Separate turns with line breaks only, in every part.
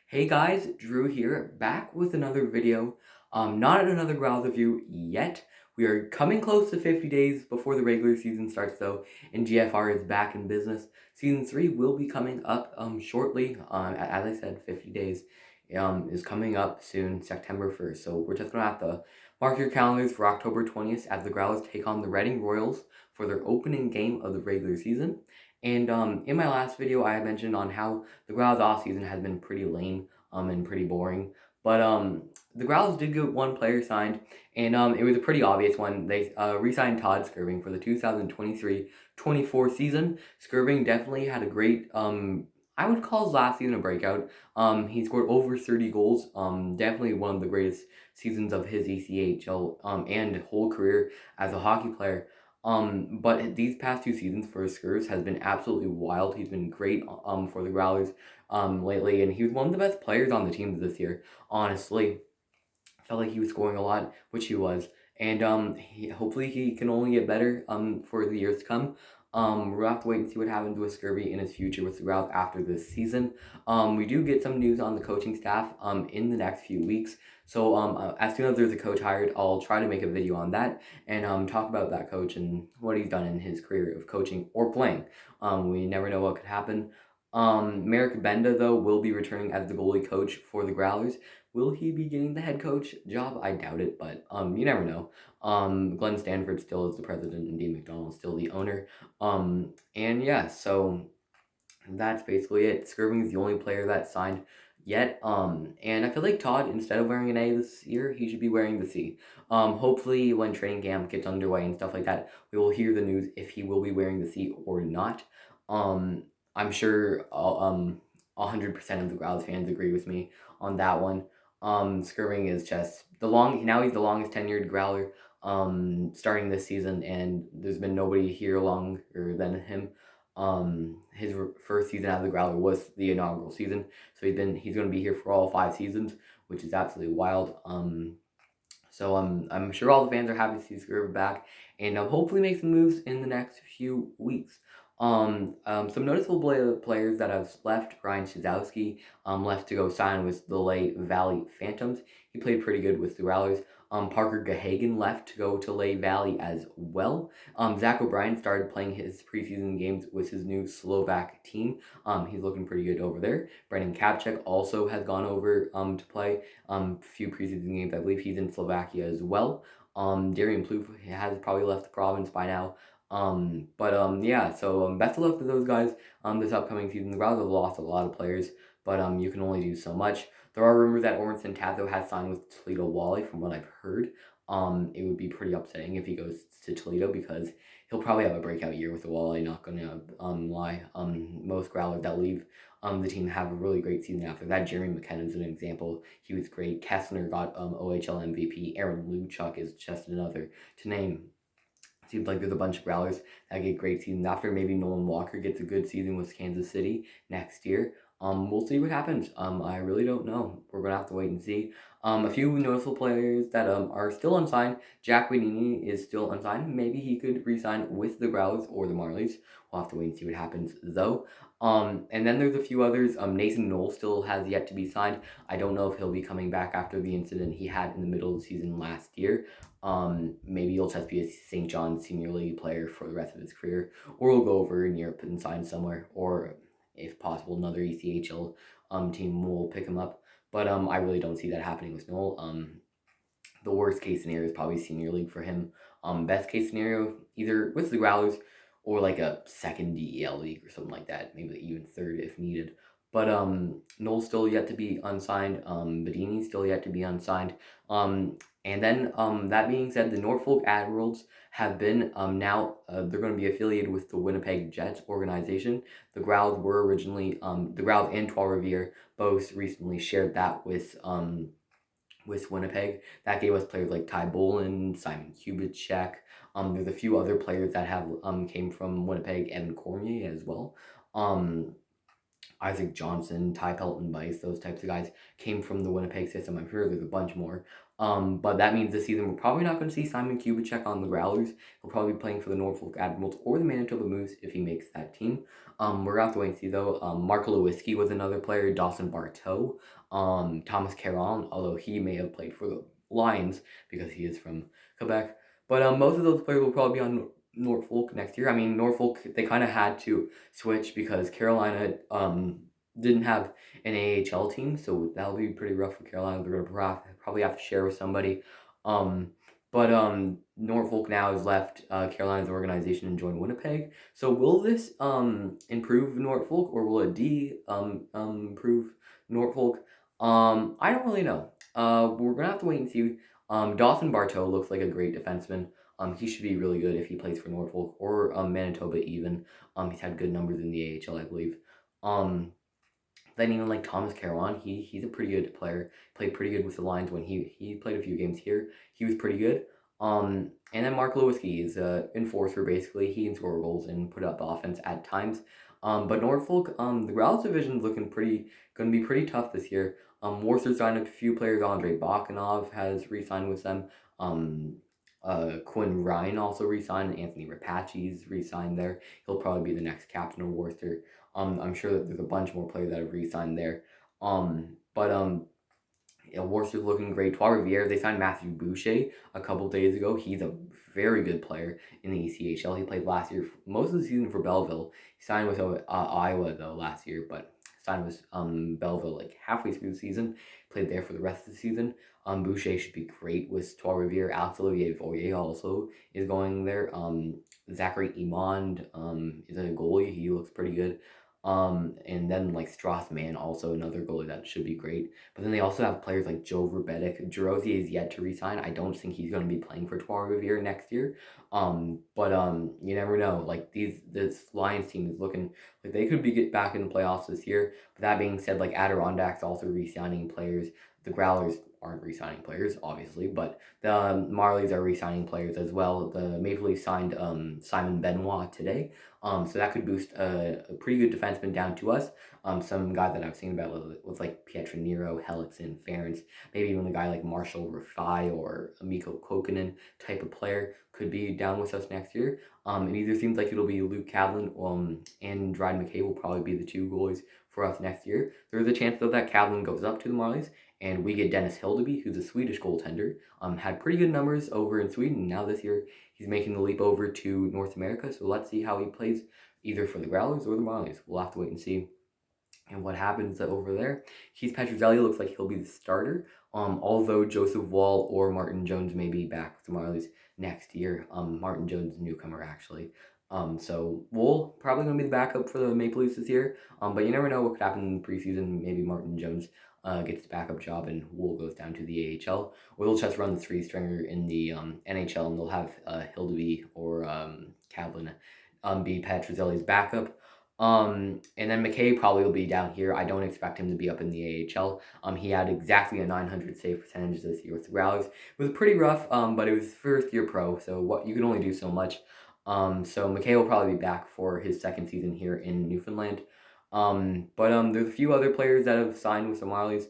Hey guys, Drew here, back with another video. Not another Growls review yet. We are coming close to 50 days before the regular season starts though, and GFR is back in business. Season 3 will be coming up shortly. As I said, 50 days is coming up soon, September 1st. So we're just going to have to mark your calendars for October 20th as the Growlers take on the Reading Royals for their opening game of the regular season. And in my last video, I mentioned on how the Growls offseason has been pretty lame and pretty boring. But the Growls did get one player signed, and it was a pretty obvious one. They re-signed Todd Skirving for the 2023-24 season. Skirving definitely had a great, I would call his last season a breakout. He scored over 30 goals. Definitely one of the greatest seasons of his ECHL and whole career as a hockey player. But these past two seasons for Skurs has been absolutely wild. He's been great for the Growlers lately, and he was one of the best players on the team this year. Honestly, felt like he was scoring a lot, which he was, and hopefully he can only get better for the years to come. We'll have to wait and see what happens with Scurvy in his future with the Growls after this season. We do get some news on the coaching staff in the next few weeks. So as soon as there's a coach hired, I'll try to make a video on that and talk about that coach and what he's done in his career of coaching or playing. We never know what could happen. Merrick Benda, though, will be returning as the goalie coach for the Growlers. Will he be getting the head coach job? I doubt it, but you never know. Glenn Stanford still is the president, and Dean McDonald is still the owner. And yeah, so that's basically it. Skirving is the only player that signed yet. And I feel like Todd, instead of wearing an A this year, he should be wearing the C. Hopefully when training camp gets underway and stuff like that, we will hear the news if he will be wearing the C or not. I'm sure 100% of the Growls fans agree with me on that one. Skirving is just now he's the longest tenured Growler starting this season, and there's been nobody here longer than him. His first season as a Growler was the inaugural season, so he's going to be here for all 5 seasons, which is absolutely wild. So I'm sure all the fans are happy to see Skirving back, and hopefully make some moves in the next few weeks. Some noticeable players that have left. Ryan Shizowski left to go sign with the Lehigh Valley Phantoms. He played pretty good with the Growlers. Parker Gahagan left to go to Lehigh Valley as well. Zach O'Brien started playing his preseason games with his new Slovak team. He's looking pretty good over there. Brendan Kapchek also has gone over to play a few preseason games. I believe he's in Slovakia as well. Darian Plouffe has probably left the province by now. Yeah, so best of luck to those guys this upcoming season. The Growls have lost a lot of players, but you can only do so much. There are rumors that Orenson Tazo has signed with Toledo Wally, from what I've heard. It would be pretty upsetting if he goes to Toledo because he'll probably have a breakout year with the Wally, not gonna lie. Most Growlers that leave the team have a really great season after that. Jeremy McKenna is an example. He was great. Kessner got OHL MVP. Aaron Luchuk is just another to name. Seems like there's a bunch of Growlers that get great seasons after. Maybe Nolan Walker gets a good season with Kansas City next year. We'll see what happens. I really don't know. We're gonna have to wait and see. A few noticeable players that are still unsigned. Jack Winini is still unsigned. Maybe he could re-sign with the Growlers or the Marlies. We'll have to wait and see what happens though. And then there's a few others. Nathan Knoll still has yet to be signed. I don't know if he'll be coming back after the incident he had in the middle of the season last year. Maybe he'll just be a St. John's Senior League player for the rest of his career, or he'll go over in Europe and sign somewhere, or if possible, another ECHL team will pick him up. But I really don't see that happening with Noel. The worst case scenario is probably Senior League for him. Best case scenario, either with the Growlers or like a second DEL league or something like that, maybe even third if needed. But Noel's still yet to be unsigned. Bedini's still yet to be unsigned. And then that being said, the Norfolk Admirals have been now they're going to be affiliated with the Winnipeg Jets organization. The Growls were originally the Growls and Trois-Rivières both recently shared that with Winnipeg. That gave us players like Ty Bolin, Simon Kubicek. There's a few other players that have came from Winnipeg, Evan Cormier as well. Isaac Johnson, Ty Pelton Bice, those types of guys came from the Winnipeg system. I'm sure there's a bunch more. But that means this season we're probably not going to see Simon Kubicek on the Growlers. He'll probably be playing for the Norfolk Admirals or the Manitoba Moose if he makes that team. We're going to have to wait and see though. Mark Lewinsky was another player, Dawson Barteau, Thomas Caron, although he may have played for the Lions because he is from Quebec. But most of those players will probably be on Norfolk next year. I mean, Norfolk, they kind of had to switch because Carolina didn't have an AHL team, so that'll be pretty rough for Carolina. They're gonna probably have to share with somebody. But Norfolk now has left Carolina's organization and joined Winnipeg. So will this improve Norfolk or will it improve Norfolk? I don't really know. We're gonna have to wait and see. Dawson Barteau looks like a great defenseman. He should be really good if he plays for Norfolk or Manitoba even. He's had good numbers in the AHL, I believe. Then even like Thomas Caron, he's a pretty good player. Played pretty good with the Lions when he played a few games here. He was pretty good. And then Mark Lewinsky is an enforcer basically. He can score goals and put up offense at times. But Norfolk, the Growls division is looking going to be pretty tough this year. Worcester signed a few players. Andre Bakanov has re-signed with them. Quinn Ryan also re-signed. Anthony Rapace's re-signed there. He'll probably be the next captain of Worcester. I'm sure that there's a bunch more players that have re-signed there. Yeah, Worcester's looking great. Trois Rivières, they signed Matthew Boucher a couple days ago. He's a very good player in the ECHL. He played last year, most of the season for Belleville. He signed with Iowa though last year, but signed with Belleville like halfway through the season. Played there for the rest of the season. Boucher should be great with Trois Rivières. Alex Olivier Voyer also is going there. Zachary Imond is a goalie. He looks pretty good. And then like Strassman, also another goalie that should be great. But then they also have players like Joe Verbetic. Jerozy is yet to resign. I don't think he's going to be playing for Trois Rivières next year. But you never know. Like this Lions team is looking like they could get back in the playoffs this year. But that being said, like Adirondacks also re-signing players. The Growlers aren't re-signing players, obviously, but the Marlies are re-signing players as well. The Maple Leafs signed Simon Benoit today. So that could boost a pretty good defenseman down to us. Some guy that I've seen about was like Pietraniro, Hellickson, Ferentz, maybe even a guy like Marshall Rafai or Mikko Kokkonen type of player could be down with us next year. It either seems like it'll be Luke Cavlin and Dryden McKay will probably be the two goalies for us next year. There's a chance though that Cavlin goes up to the Marlies and we get Dennis Hildeby, who's a Swedish goaltender. Had pretty good numbers over in Sweden. Now this year he's making the leap over to North America, so let's see how he plays either for the Growlers or the Marlies. We'll have to wait and see and what happens over there. Keith Petruzzelli looks like he'll be the starter, although Joseph Wall or Martin Jones may be back with the Marlies next year. Martin Jones, newcomer actually. So Wool probably going to be the backup for the Maple Leafs this year. But you never know what could happen in the preseason. Maybe Martin Jones gets the backup job and Wool goes down to the AHL. Or they'll just run the three-stringer in the NHL and they'll have Hildeby or Cavlin be Petruzzelli's backup. And then McKay probably will be down here. I don't expect him to be up in the AHL. He had exactly a 900 save percentage this year with the Growlers. It was pretty rough, but it was first year pro, so what you can only do so much. So McKay will probably be back for his second season here in Newfoundland. But there's a few other players that have signed with the Marlies.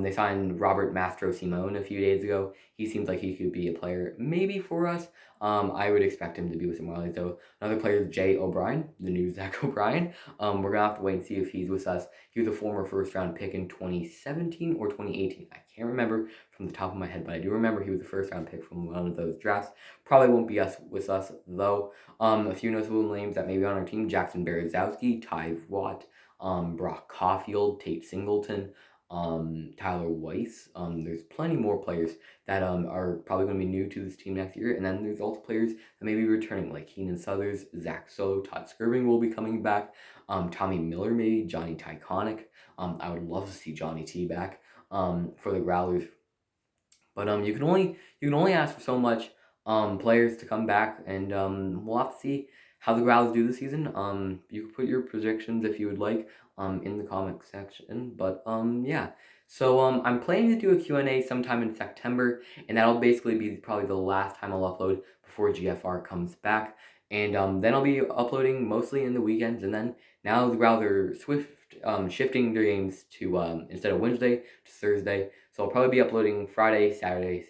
They signed Robert Mastro Simone a few days ago. He seems like he could be a player maybe for us. I would expect him to be with the Marlies though. Another player is Jay O'Brien, the new Zach O'Brien. We're gonna have to wait and see if he's with us. He was a former first round pick in 2017 or 2018. I can't remember from the top of my head, but I do remember he was the first round pick from one of those drafts. Probably won't be with us though. A few notable names that may be on our team: Jackson Berezowski, Ty Watt, Brock Caulfield, Tate Singleton, Tyler Weiss. There's plenty more players that are probably going to be new to this team next year. And then there's also players that may be returning, like Keenan Suthers, Zach So, Todd Skirving will be coming back. Tommy Miller, maybe, Johnny Tyconic. I would love to see Johnny T back for the Growlers. But you can only ask for so much players to come back, and we'll have to see how the Growlers do this season. You can put your predictions if you would like in the comment section. But yeah. So I'm planning to do a Q&A sometime in September, and that'll basically be probably the last time I'll upload before GFR comes back. And then I'll be uploading mostly in the weekends, and then now the Growlers shifting the games to instead of Wednesday to Thursday. So I'll probably be uploading Friday, Saturday,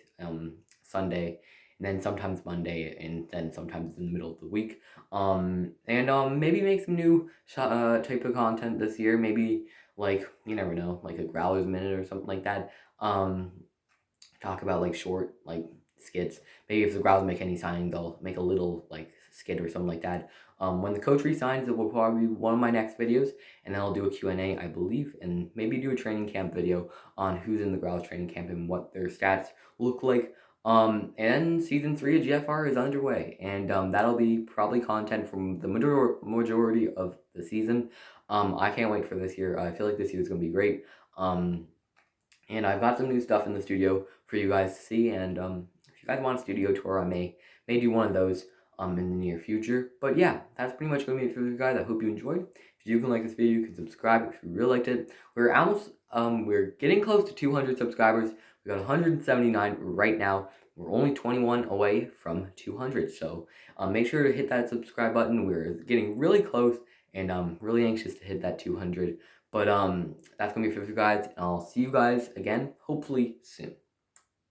Sunday, and then sometimes Monday, and then sometimes in the middle of the week. And maybe make some new type of content this year. Maybe like, you never know, like a Growler's Minute or something like that. Talk about like short like skits. Maybe if the Growlers make any signing, they'll make a little like skit or something like that. When the coach resigns, it will probably be one of my next videos, and then I'll do a Q&A, I believe, and maybe do a training camp video on who's in the Growlers training camp and what their stats look like. And season 3 of GFR is underway, and that'll be probably content from the majority of the season. I can't wait for this year. I feel like this year is gonna be great. And I've got some new stuff in the studio for you guys to see, and if you guys want a studio tour, I may do one of those in the near future. But yeah, that's pretty much going to be it for you guys. I hope you enjoyed. If you can like this video, you can subscribe if you really liked it. We're almost, we're getting close to 200 subscribers. We got 179 right now. We're only 21 away from 200, so make sure to hit that subscribe button. We're getting really close, and I'm really anxious to hit that 200. But that's gonna be it for you guys, and I'll see you guys again, hopefully soon.